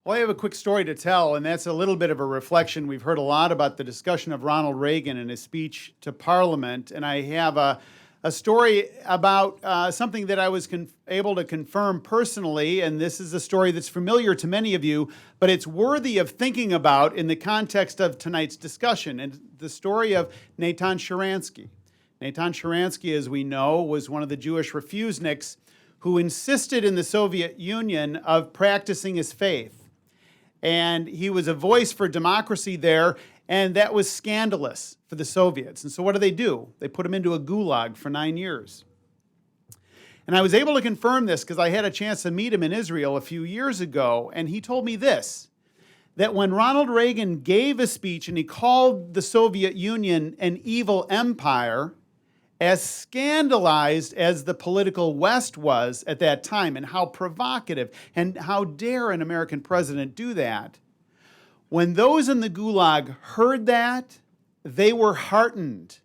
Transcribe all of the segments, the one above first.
Well, I have a quick story to tell, and that's a little bit of a reflection. We've heard a lot about the discussion of Ronald Reagan and his speech to Parliament, and I have a story about something that I was able to confirm personally, and this is a story that's familiar to many of you, but it's worthy of thinking about in the context of tonight's discussion, and the story of Natan Sharansky. Natan Sharansky, as we know, was one of the Jewish refuseniks who insisted in the Soviet Union of practicing his faith. And he was a voice for democracy there, and that was scandalous for the Soviets. And so what do? They put him into a gulag for 9 years. And I was able to confirm this because I had a chance to meet him in Israel a few years ago, and he told me this, that when Ronald Reagan gave a speech and he called the Soviet Union an evil empire, as scandalized as the political West was at that time, and how provocative, and how dare an American president do that, when those in the Gulag heard that, they were heartened.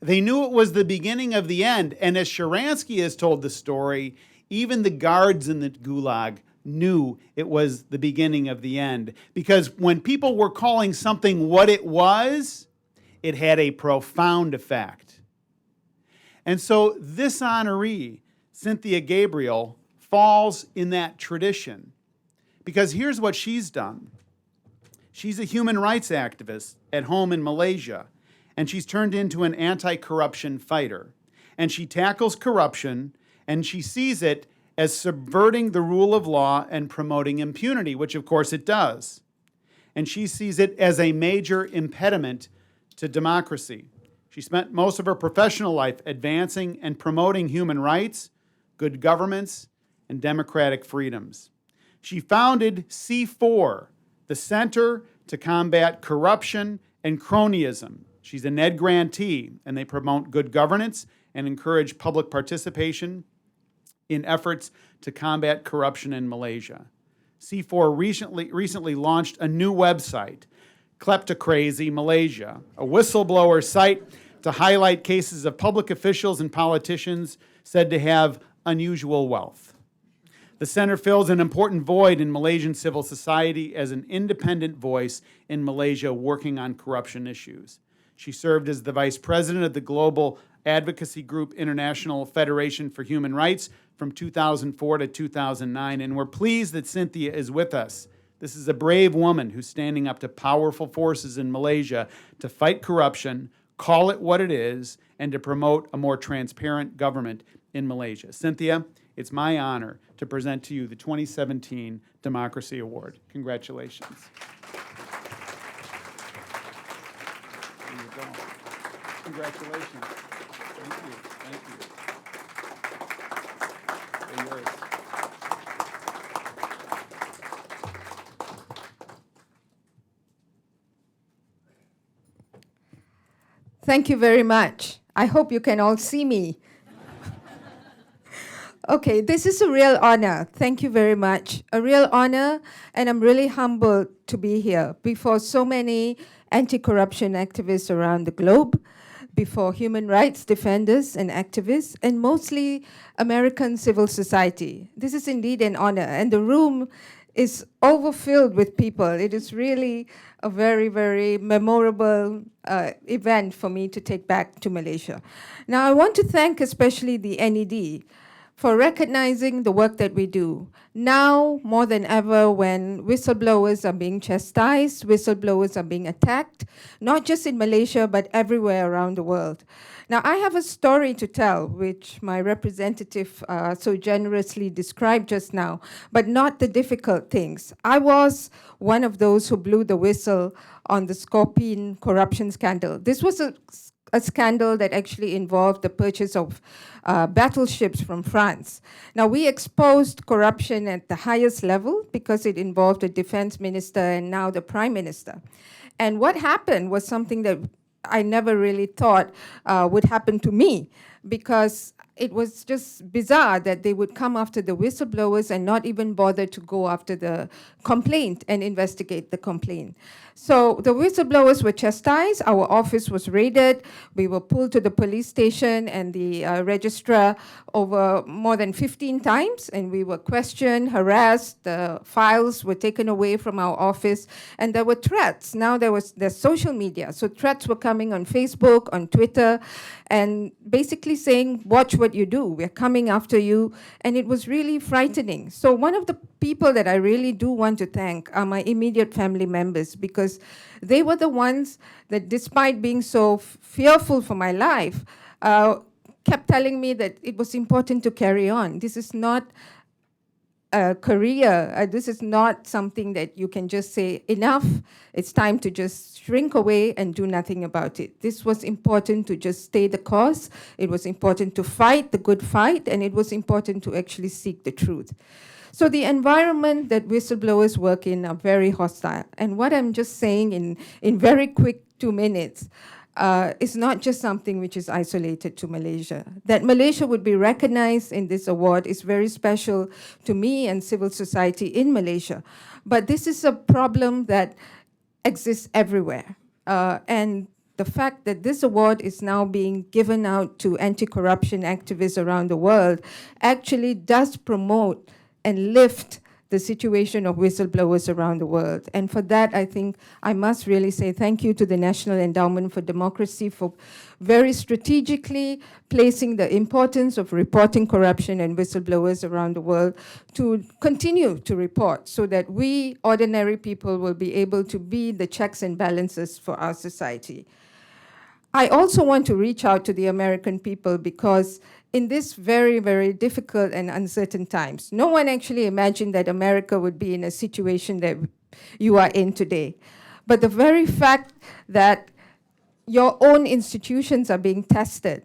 They knew it was the beginning of the end, and as Sharansky has told the story, even the guards in the Gulag knew it was the beginning of the end, because when people were calling something what it was, it had a profound effect. And so this honoree, Cynthia Gabriel, falls in that tradition. Because here's what she's done. She's a human rights activist at home in Malaysia, and she's turned into an anti-corruption fighter. And she tackles corruption, and she sees it as subverting the rule of law and promoting impunity, which of course it does. And she sees it as a major impediment to democracy. She spent most of her professional life advancing and promoting human rights, good governments, and democratic freedoms. She founded C4, the Center to Combat Corruption and Cronyism. She's a NED grantee, and they promote good governance and encourage public participation in efforts to combat corruption in Malaysia. C4 recently launched a new website, Kleptocrazy Malaysia, a whistleblower site to highlight cases of public officials and politicians said to have unusual wealth. The center fills an important void in Malaysian civil society as an independent voice in Malaysia working on corruption issues. She served as the vice president of the global advocacy group International Federation for Human Rights from 2004 to 2009, and we're pleased that Cynthia is with us. This is a brave woman who's standing up to powerful forces in Malaysia to fight corruption, call it what it is, and to promote a more transparent government in Malaysia. Cynthia, it's my honor to present to you the 2017 Democracy Award. Congratulations. There you go. Congratulations. Thank you. Thank you. They're yours. Thank you very much. I hope you can all see me. Okay, this is a real honor. Thank you very much. A real honor, and I'm really humbled to be here before so many anti-corruption activists around the globe, before human rights defenders and activists, and mostly American civil society. This is indeed an honor, and the room is overfilled with people. It is really a very, very memorable event for me to take back to Malaysia. Now, I want to thank especially the NED for recognizing the work that we do. Now, more than ever, when whistleblowers are being chastised, whistleblowers are being attacked, not just in Malaysia, but everywhere around the world. Now, I have a story to tell, which my representative so generously described just now, but not the difficult things. I was one of those who blew the whistle on the Scorpion corruption scandal. This was a scandal that actually involved the purchase of battleships from France. Now, we exposed corruption at the highest level because it involved the defense minister and now the prime minister. And what happened was something that I never really thought would happen to me. because it was just bizarre that they would come after the whistleblowers and not even bother to go after the complaint and investigate the complaint. So the whistleblowers were chastised, our office was raided, we were pulled to the police station and the registrar over more than 15 times, and we were questioned, harassed, the files were taken away from our office, and there were threats. Now there's social media, so threats were coming on Facebook, on Twitter, and basically saying, watch what you do, we're coming after you, and it was really frightening. So one of the people that I really do want to thank are my immediate family members, because they were the ones that, despite being so fearful for my life, kept telling me that it was important to carry on. This is not a career. This is not something that you can just say, enough, it's time to just shrink away and do nothing about it. This was important to just stay the course. It was important to fight the good fight, and it was important to actually seek the truth. So the environment that whistleblowers work in are very hostile. And what I'm just saying in very quick 2 minutes, is not just something which is isolated to Malaysia. That Malaysia would be recognized in this award is very special to me and civil society in Malaysia. But this is a problem that exists everywhere. And the fact that this award is now being given out to anti-corruption activists around the world actually does promote and lift the situation of whistleblowers around the world. And for that, I think I must really say thank you to the National Endowment for Democracy for very strategically placing the importance of reporting corruption and whistleblowers around the world to continue to report, so that we, ordinary people, will be able to be the checks and balances for our society. I also want to reach out to the American people, because in this very, very difficult and uncertain times, no one actually imagined that America would be in a situation that you are in today. But the very fact that your own institutions are being tested,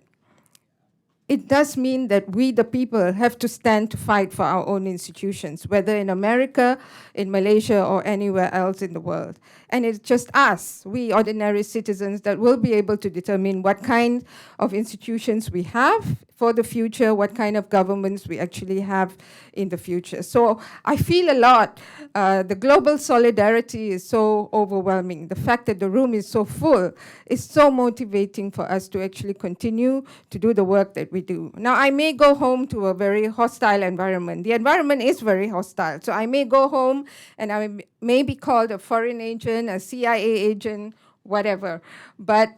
it does mean that we, the people, have to stand to fight for our own institutions, whether in America, in Malaysia, or anywhere else in the world. And it's just us, we ordinary citizens, that will be able to determine what kind of institutions we have for the future, what kind of governments we actually have in the future. So I feel a lot. The global solidarity is so overwhelming. The fact that the room is so full is so motivating for us to actually continue to do the work that we do. Now, I may go home to a very hostile environment. The environment is very hostile. So I may go home and I may be called a foreign agent, a CIA agent, whatever. But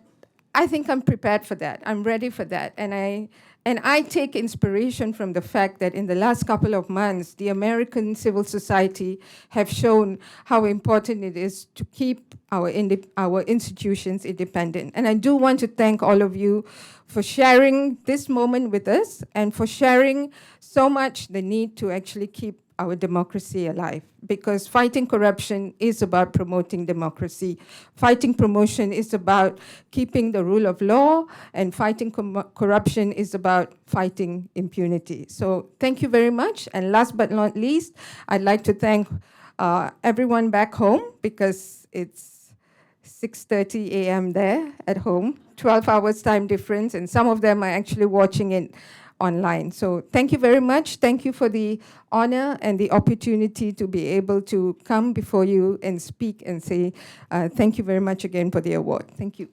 I think I'm prepared for that. I'm ready for that. And I take inspiration from the fact that in the last couple of months, the American civil society have shown how important it is to keep our institutions independent. And I do want to thank all of you for sharing this moment with us and for sharing so much the need to actually keep our democracy alive, because fighting corruption is about promoting democracy. Fighting promotion is about keeping the rule of law, and fighting corruption is about fighting impunity. So thank you very much. And last but not least, I'd like to thank everyone back home, because it's 6:30 a.m. there at home, 12 hours time difference, and some of them are actually watching it online. So thank you very much. Thank you for the honor and the opportunity to be able to come before you and speak and say thank you very much again for the award. Thank you.